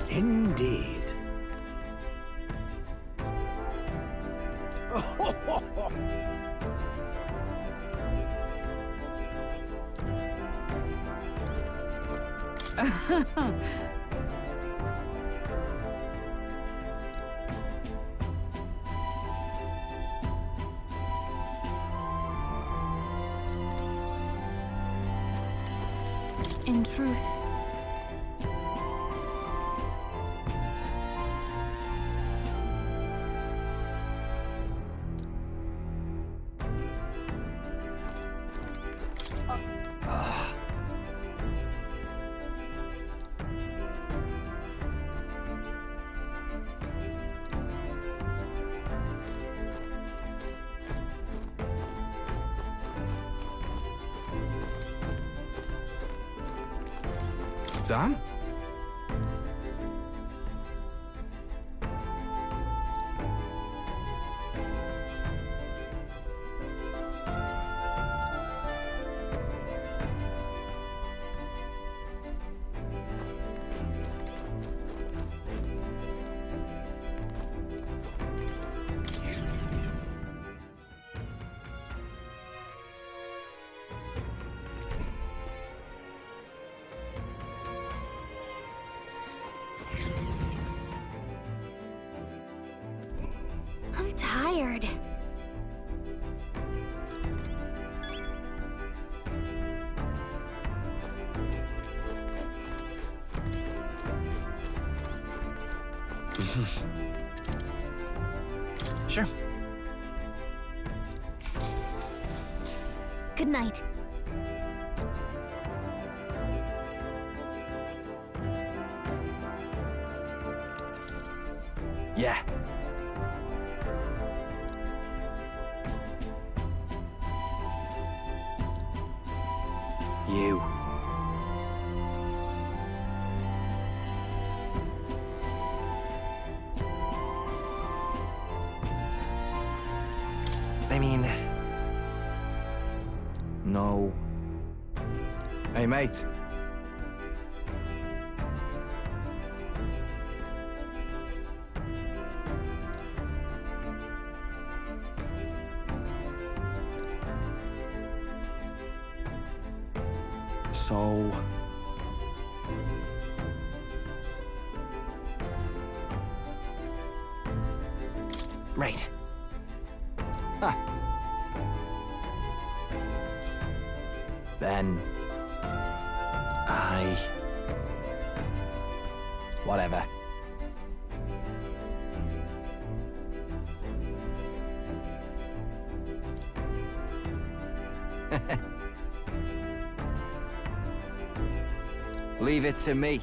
Indeed. In truth, Sam? I'm tired. Sure. Good night. Yeah. You. I mean... No. Hey, mate. So... Right. Ah. Then... Whatever. Leave it to me.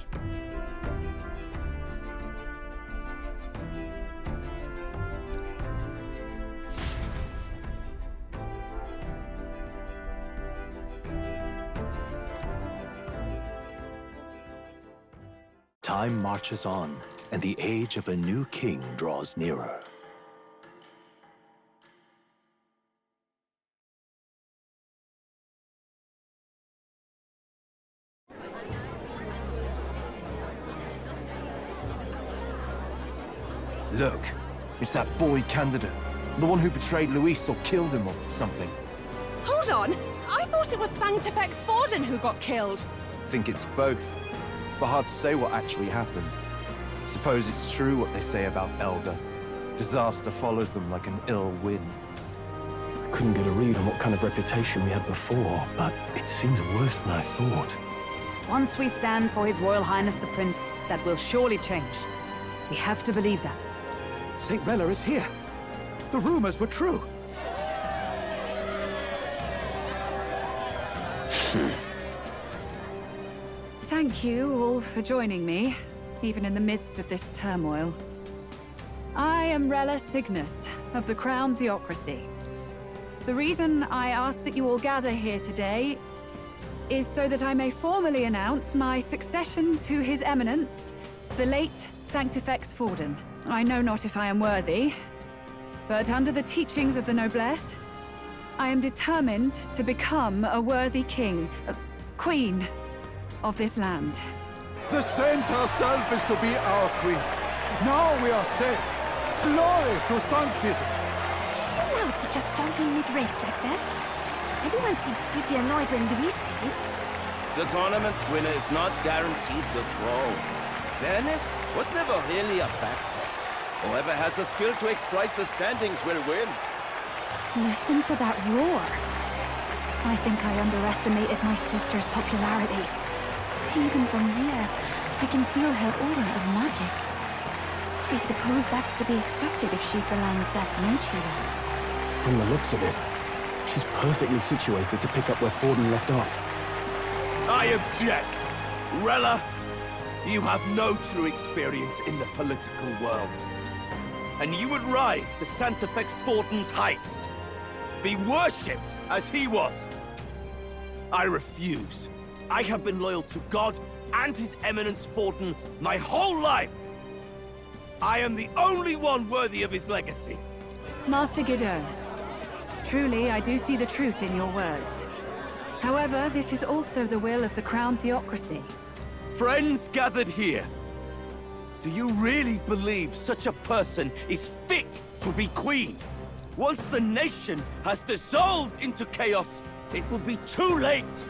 Time marches on, and the age of a new king draws nearer. Look, it's that boy candidate. The one who betrayed Luis or killed him or something. hold on! I thought it was Sanctifex Forden who got killed. Think it's both. But hard to say what actually happened. Suppose it's true what they say about Elder. Disaster follows them like an ill wind. Couldn't get a read on what kind of reputation we had before, but it seems worse than I thought. Once we stand for His Royal Highness the Prince, that will surely change. We have to believe that. St. ReLLA is here. The rumors were true. Thank you all for joining me, even in the midst of this turmoil. I am ReLLA Cygnus, of the Crown Theocracy. The reason I ask that you all gather here today is so that I may formally announce my succession to His Eminence, the late Sanctifex Forden. I know not if I am worthy, but under the teachings of the noblesse, I am determined to become a worthy king, queen of this land. The saint herself is to be our queen. Now we are safe. Glory to sanctism. Is she allowed to just jump in mid-race like that? Everyone seemed pretty annoyed when Luis did it. The tournament's winner is not guaranteed the throne. Fairness was never really a factor. Whoever has the skill to exploit the standings will win. Listen to that roar. I think I underestimated my sister's popularity. Even from here, I can feel her aura of magic. I suppose that's to be expected if she's the land's best mage healer. From the looks of it, she's perfectly situated to pick up where Forden left off. I object! RELLA, you have no true experience in the political world. And you would rise to Santefex Forden's heights. Be worshipped as he was. I refuse. I have been loyal to God and His Eminence Forden my whole life. I am the only one worthy of his legacy. Master Guido, truly I do see the truth in your words. However, this is also the will of the Crown Theocracy. Friends gathered here, do you really believe such a person is fit to be queen? Once the nation has dissolved into chaos, it will be too late.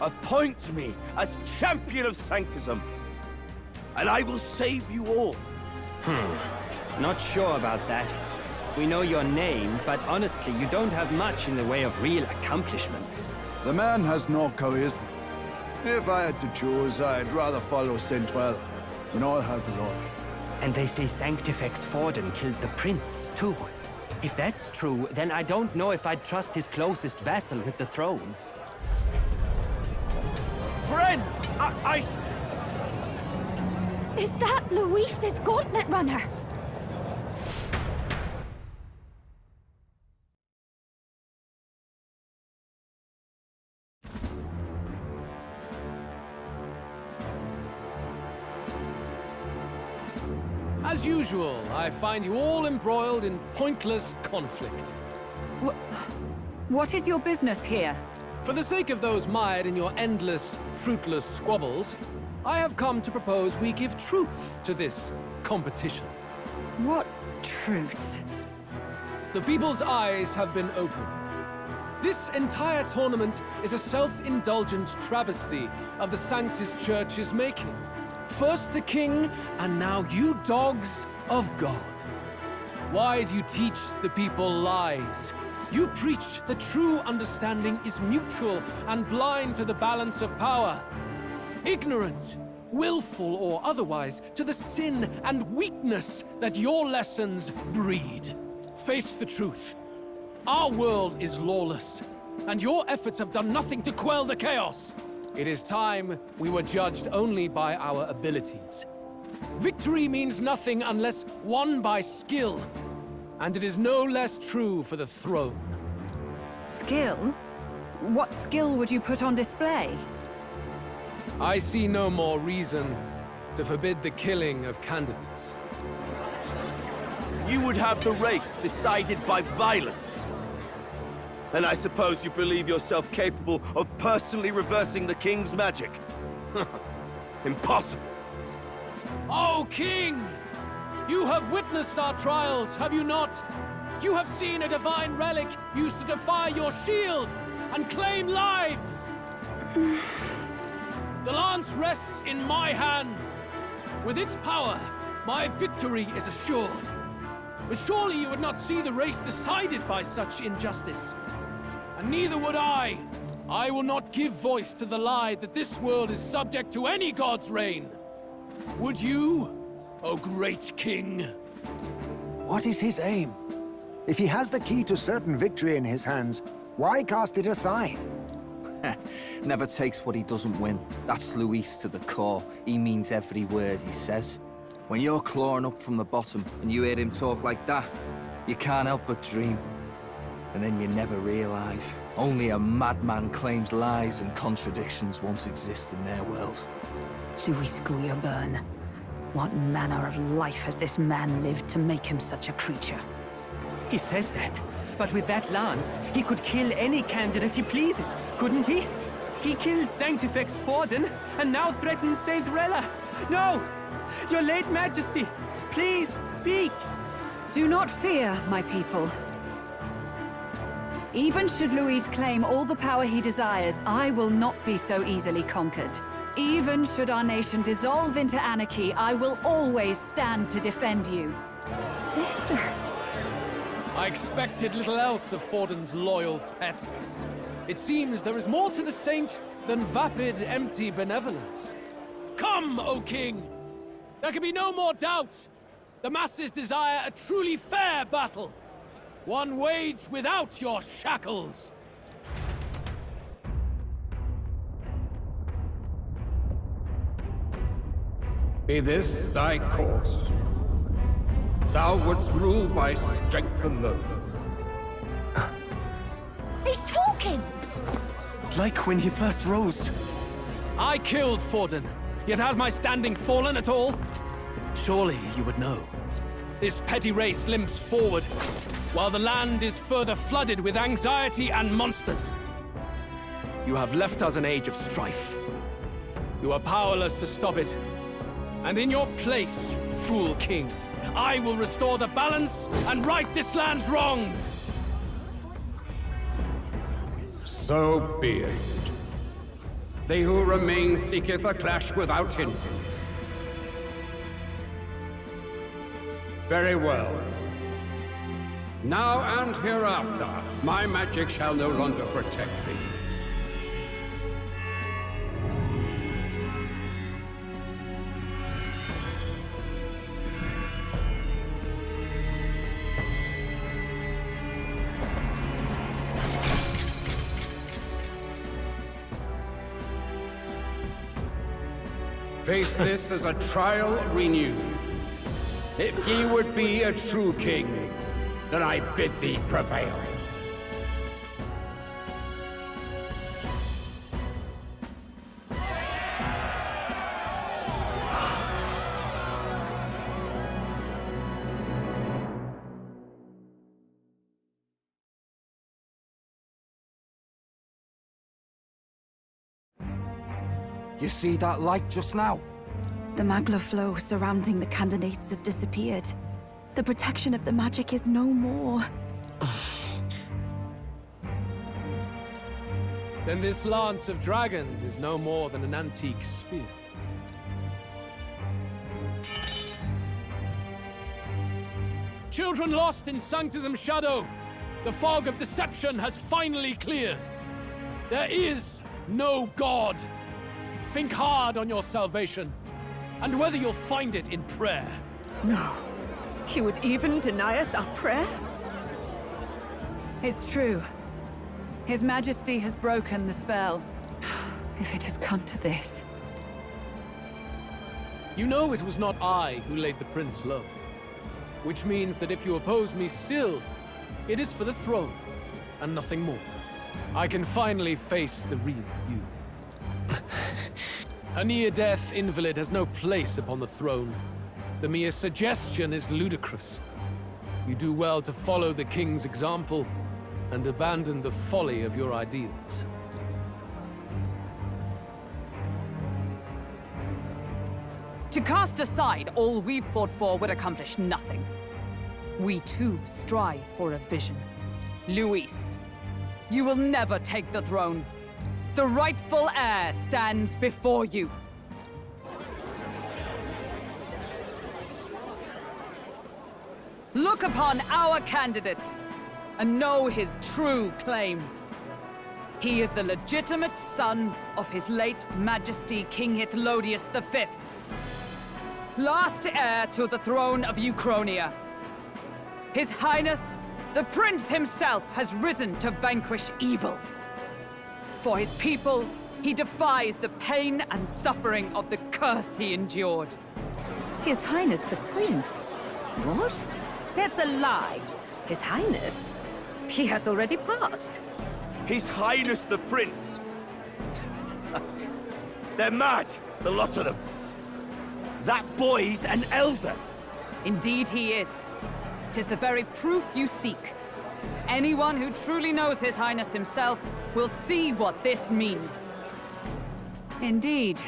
Appoint me as champion of sanctism, and I will save you all. Not sure about that. We know your name, but honestly, you don't have much in the way of real accomplishments. The man has no charisma. If I had to choose, I'd rather follow Saint RELLA in all her glory. And they say Sanctifex Forden killed the prince, too. If that's true, then I don't know if I'd trust his closest vassal with the throne. Friends, Is that Luis's gauntlet runner? As usual, I find you all embroiled in pointless conflict. What is your business here? For the sake of those mired in your endless, fruitless squabbles, I have come to propose we give truth to this competition. What truth? The people's eyes have been opened. This entire tournament is a self-indulgent travesty of the Sanctus Church's making. First the king, and now you dogs of God. Why do you teach the people lies? You preach that true understanding is mutual and blind to the balance of power. Ignorant, willful or otherwise, to the sin and weakness that your lessons breed. Face the truth. Our world is lawless, and your efforts have done nothing to quell the chaos. It is time we were judged only by our abilities. Victory means nothing unless won by skill, and it is no less true for the throne. Skill? What skill would you put on display? I see no more reason to forbid the killing of candidates. You would have the race decided by violence. And I suppose you believe yourself capable of personally reversing the king's magic? Impossible. Oh, King! You have witnessed our trials, have you not? You have seen a divine relic used to defy your shield and claim lives! The lance rests in my hand. With its power, my victory is assured. But surely you would not see the race decided by such injustice. And neither would I. I will not give voice to the lie that this world is subject to any god's reign. Would you, O great king? What is his aim? If he has the key to certain victory in his hands, why cast it aside? Never takes what he doesn't win. That's Luis to the core. He means every word he says. When you're clawing up from the bottom and you hear him talk like that, you can't help but dream. And then you never realize. Only a madman claims lies and contradictions won't exist in their world. Luis Guillerburn. What manner of life has this man lived to make him such a creature? He says that, but with that lance, he could kill any candidate he pleases, couldn't he? He killed Sanctifex Forden, and now threatens Saint Rella. No! Your late Majesty, please, speak! Do not fear, my people. Even should Louis claim all the power he desires, I will not be so easily conquered. Even should our nation dissolve into anarchy, I will always stand to defend you. Sister. I expected little else of Forden's loyal pet. It seems there is more to the saint than vapid, empty benevolence. Come, O King! There can be no more doubt. The masses desire a truly fair battle. One waged without your shackles. Be this thy course. Thou wouldst rule by strength alone. He's talking! Like when he first rose. I killed Forden, yet has my standing fallen at all? Surely you would know. This petty race limps forward, while the land is further flooded with anxiety and monsters. You have left us an age of strife. You are powerless to stop it. And in your place, fool king, I will restore the balance and right this land's wrongs! So be it. They who remain seeketh a clash without hindrance. Very well. Now and hereafter, my magic shall no longer protect thee. Face this as a trial renewed. If ye would be a true king, then I bid thee prevail. You see that light just now? The magla flow surrounding the candidates has disappeared. The protection of the magic is no more. Then this lance of dragons is no more than an antique spear. Children lost in Sanctism's shadow, the fog of deception has finally cleared. There is no God. Think hard on your salvation, and whether you'll find it in prayer. No. He would even deny us our prayer? It's true. His Majesty has broken the spell. If it has come to this. You know it was not I who laid the prince low. Which means that if you oppose me still, it is for the throne, and nothing more. I can finally face the real you. A near-death invalid has no place upon the throne. The mere suggestion is ludicrous. You do well to follow the king's example and abandon the folly of your ideals. To cast aside all we've fought for would accomplish nothing. We too strive for a vision. Luis, you will never take the throne. The rightful heir stands before you. Look upon our candidate and know his true claim. He is the legitimate son of his late Majesty King Hytlodius V, last heir to the throne of Uchronia. His Highness, the Prince himself, has risen to vanquish evil. For his people, he defies the pain and suffering of the curse he endured. His Highness the Prince? What? That's a lie. His Highness? He has already passed. His Highness the Prince! They're mad, the lot of them. That boy's an elder. Indeed he is. act is the very proof you seek. Anyone who truly knows His Highness himself will see what this means. Indeed.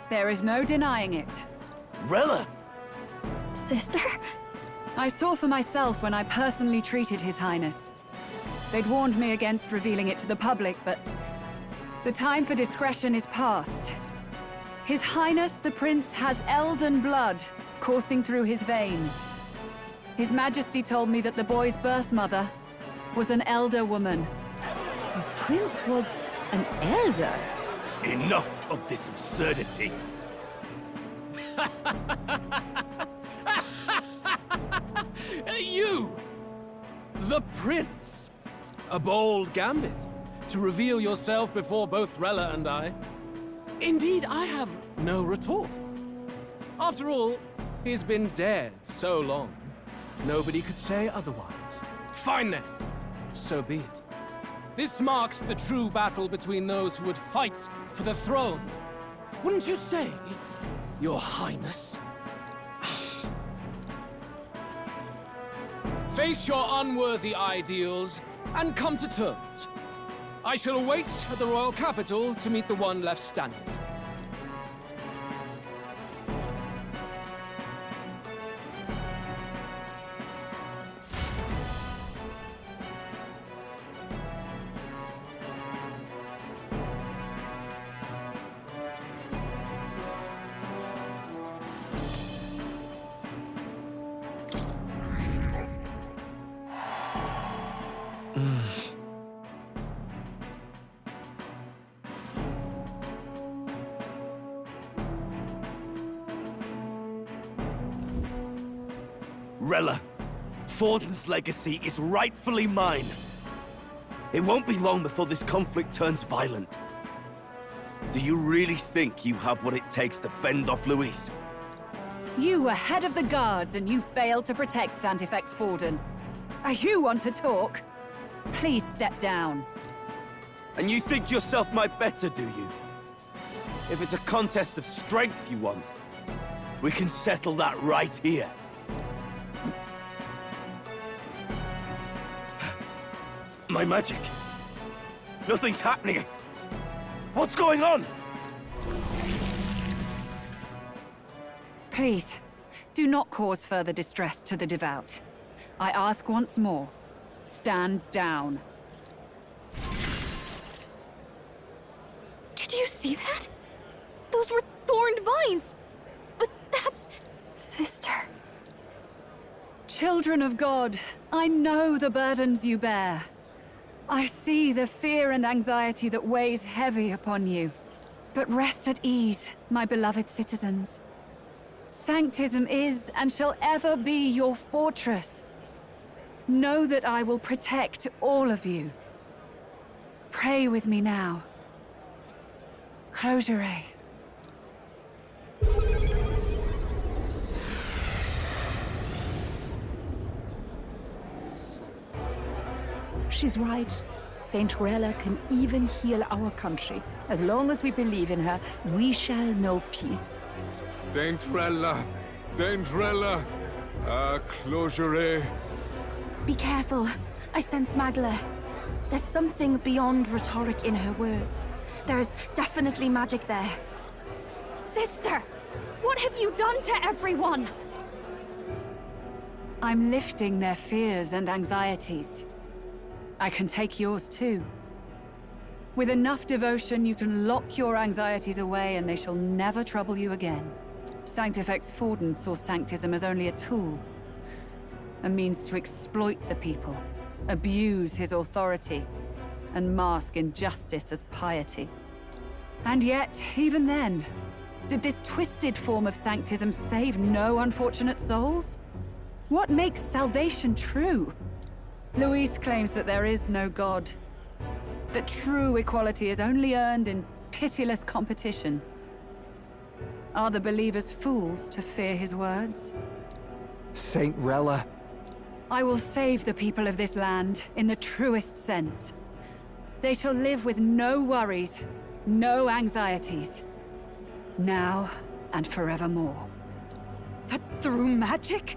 There is no denying it. ReLLA! Sister? I saw for myself when I personally treated His Highness. They'd warned me against revealing it to the public, but the time for discretion is past. His Highness the Prince has Elden blood coursing through his veins. His Majesty told me that the boy's birth mother was an elder woman. The prince was an elder? Enough of this absurdity. You! The prince! A bold gambit to reveal yourself before both ReLLA and I. Indeed, I have no retort. After all, he's been dead so long, nobody could say otherwise. Fine then, so be it. This marks the true battle between those who would fight for the throne. Wouldn't you say, Your Highness? Face your unworthy ideals and come to terms. I shall await at the royal capital to meet the one left standing. ReLLA, Forden's legacy is rightfully mine. It won't be long before this conflict turns violent. Do you really think you have what it takes to fend off Luis? You were head of the guards and you failed to protect Santefex Forden. You want to talk? Please step down. And you think yourself my better, do you? If it's a contest of strength you want, we can settle that right here. My magic. Nothing's happening. What's going on? Please, do not cause further distress to the devout. I ask once more, stand down. Did you see that? Those were thorned vines. But that's... Sister. Children of God, I know the burdens you bear. I see the fear and anxiety that weighs heavy upon you. But rest at ease, my beloved citizens. Sanctism is and shall ever be your fortress. Know that I will protect all of you. Pray with me now. Closure. She's right. Saint ReLLA can even heal our country. As long as we believe in her, we shall know peace. Saint ReLLA! Saint ReLLA! Closure. Be careful. I sense Magla. There's something beyond rhetoric in her words. There's definitely magic there. Sister! What have you done to everyone? I'm lifting their fears and anxieties. I can take yours too. With enough devotion, you can lock your anxieties away and they shall never trouble you again. Santefex Forden saw Sanctism as only a tool. A means to exploit the people, abuse his authority, and mask injustice as piety. And yet, even then, did this twisted form of Sanctism save no unfortunate souls? What makes salvation true? Luis claims that there is no God. That true equality is only earned in pitiless competition. Are the believers fools to fear his words? Saint ReLLA. I will save the people of this land in the truest sense. They shall live with no worries, no anxieties. Now and forevermore. But through magic?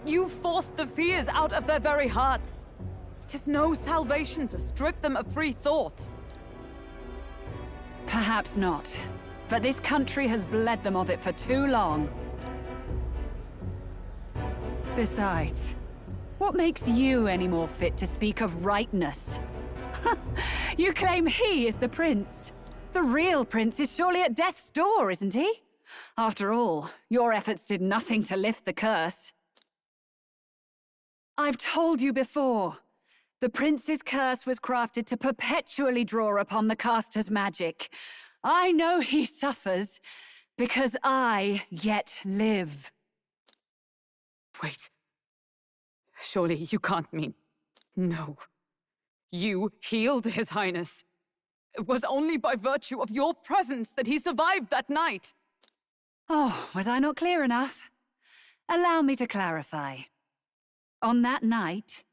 You forced the fears out of their very hearts. 'Tis no salvation to strip them of free thought. Perhaps not. But this country has bled them of it for too long. Besides, what makes you any more fit to speak of rightness? You claim he is the prince. The real prince is surely at death's door, isn't he? After all, your efforts did nothing to lift the curse. I've told you before. The prince's curse was crafted to perpetually draw upon the caster's magic. I know he suffers, because I yet live. Wait. Surely you can't mean... No. You healed His Highness. It was only by virtue of your presence that he survived that night. Oh, was I not clear enough? Allow me to clarify. On that night,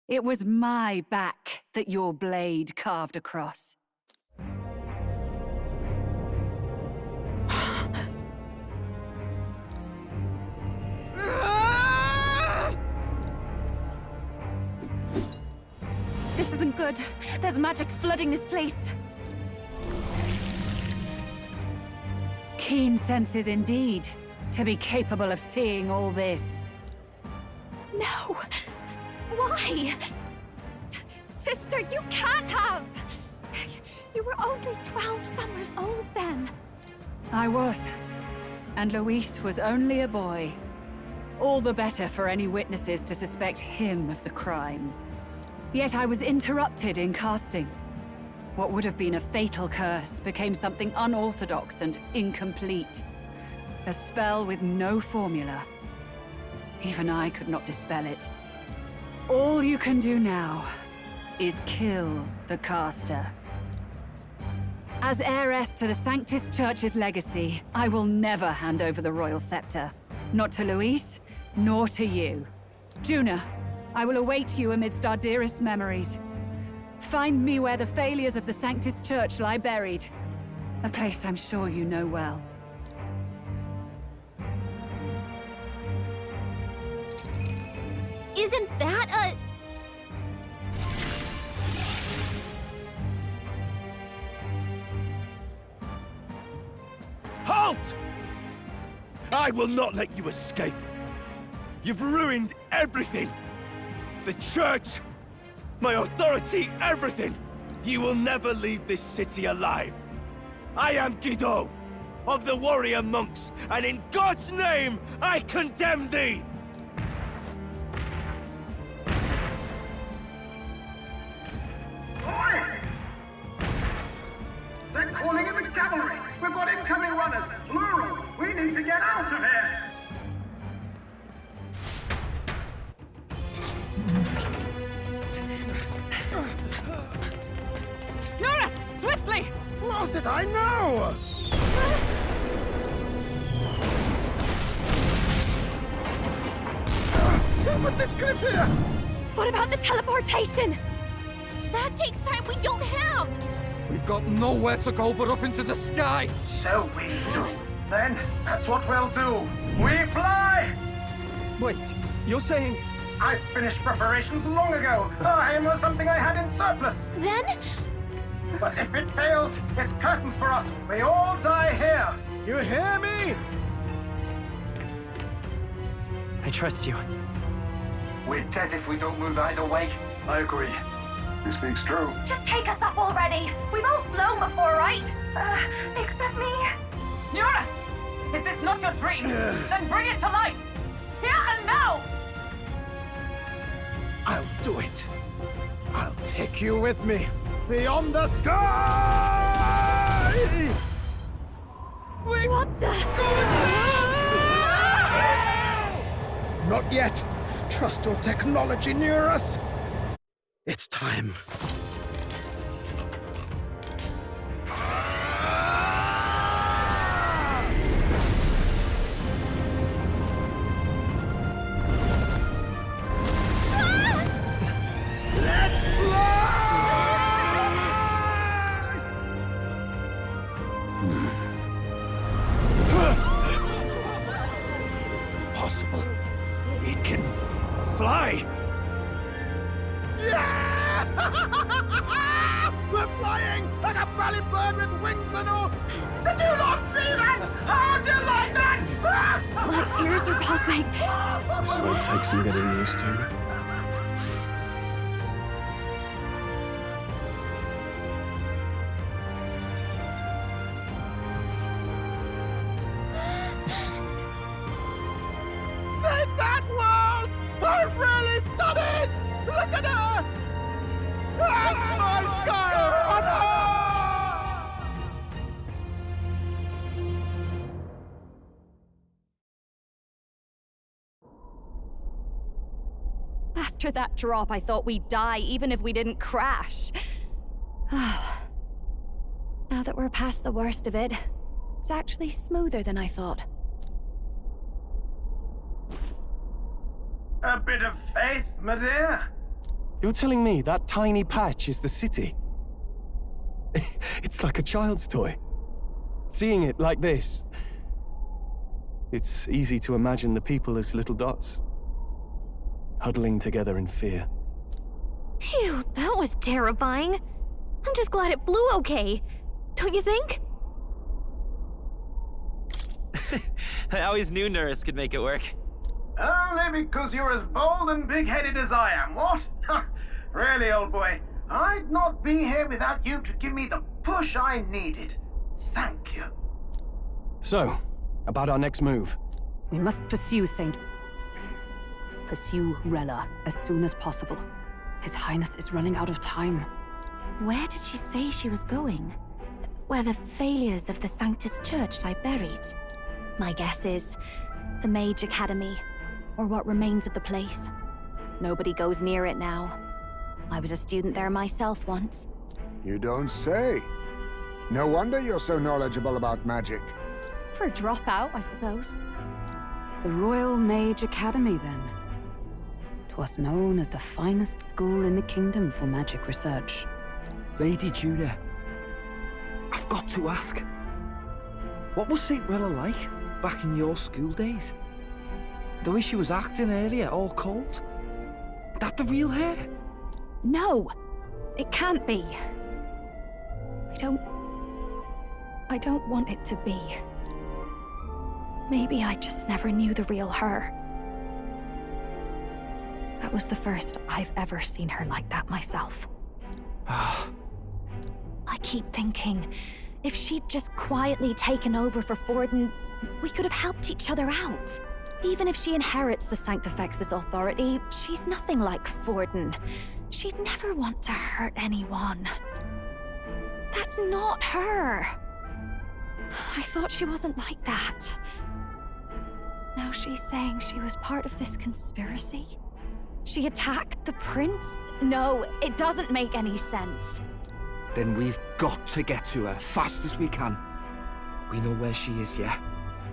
it was my back that your blade carved across. This isn't good. There's magic flooding this place. Keen senses indeed, to be capable of seeing all this. No! Why? Sister, you can't have! You were only 12 summers old then. I was. And Luis was only a boy. All the better for any witnesses to suspect him of the crime. Yet I was interrupted in casting. What would have been a fatal curse became something unorthodox and incomplete. A spell with no formula. Even I could not dispel it. All you can do now is kill the caster. As heiress to the Sanctus Church's legacy, I will never hand over the royal scepter. Not to Luis, nor to you. Juna, I will await you amidst our dearest memories. Find me where the failures of the Sanctus Church lie buried. A place I'm sure you know well. Isn't that a... Halt! I will not let you escape. You've ruined everything. The church, my authority, everything. You will never leave this city alive. I am Guido, of the warrior monks, and in God's name, I condemn thee! Oi! They're calling in the cavalry! We've got incoming runners, plural! We need to get out of here! Norris! Swiftly! How did I know? Who put this cliff here? What about the teleportation? That takes time we don't have! We've got nowhere to go but up into the sky! So we do. Then, that's what we'll do. We fly! Wait, you're saying... I finished preparations long ago. Time was something I had in surplus. Then? But if it fails, it's curtains for us. We all die here. You hear me? I trust you. We're dead if we don't move either way. I agree. He speaks true. Just take us up already. We've all flown before, right? Except me. Eurus! Is this not your dream? Then bring it to life! Here and now! I'll do it. I'll take you with me. Beyond the sky! What the? Not yet. Trust your technology near us. It's time. Let's fly! Possible. It can fly! Yeah! We're flying like a belly bird with wings and all! Did you not see that? How do you like that? My ears are popping. This might take some getting used to. Take that, world! I've really done it! Look at her! That's my sky runner! After that drop, I thought we'd die, even if we didn't crash. Now that we're past the worst of it, it's actually smoother than I thought. A bit of faith, my dear. You're telling me that tiny patch is the city? It's like a child's toy. Seeing it like this, it's easy to imagine the people as little dots, huddling together in fear. Phew, that was terrifying. I'm just glad it flew okay. Don't you think? I always knew Nurse could make it work. Only because you're as bold and big-headed as I am, what? Really, old boy, I'd not be here without you to give me the push I needed. Thank you. So, about our next move. We must pursue Pursue RELLA as soon as possible. His Highness is running out of time. Where did she say she was going? Where the failures of the Sanctus Church lie buried? My guess is the Mage Academy, or what remains of the place. Nobody goes near it now. I was a student there myself once. You don't say. No wonder you're so knowledgeable about magic. For a dropout, I suppose. The Royal Mage Academy, then. 'Twas known as the finest school in the kingdom for magic research. Lady Juna, I've got to ask. What was St. Rella like back in your school days? The way she was acting earlier, all cold? That the real her? No! It can't be. I don't want it to be. Maybe I just never knew the real her. That was the first I've ever seen her like that myself. I keep thinking, if she'd just quietly taken over for Forden, we could have helped each other out. Even if she inherits the Sanctifex's authority, she's nothing like Forden. She'd never want to hurt anyone. That's not her. I thought she wasn't like that. Now she's saying she was part of this conspiracy? She attacked the prince? No, it doesn't make any sense. Then we've got to get to her fast as we can. We know where she is, yeah?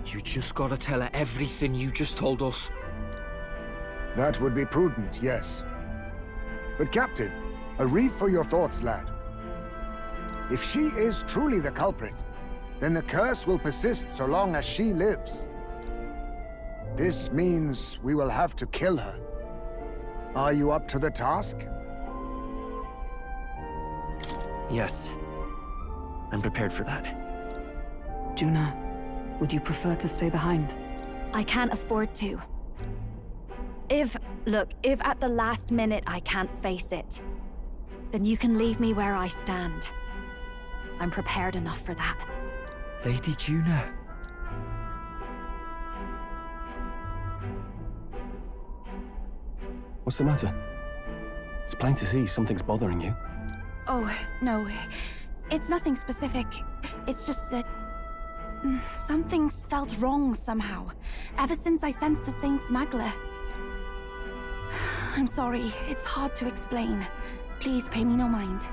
You just gotta tell her everything you just told us. That would be prudent, yes. But Captain, a reef for your thoughts, lad. If she is truly the culprit, then the curse will persist so long as she lives. This means we will have to kill her. Are you up to the task? Yes. I'm prepared for that. Juna, would you prefer to stay behind? I can't afford to. If at the last minute I can't face it, then you can leave me where I stand. I'm prepared enough for that. Lady Juna. What's the matter? It's plain to see something's bothering you. Oh, no. It's nothing specific. It's just that... something's felt wrong somehow. Ever since I sensed the Saint Smuggler. I'm sorry. It's hard to explain. Please pay me no mind.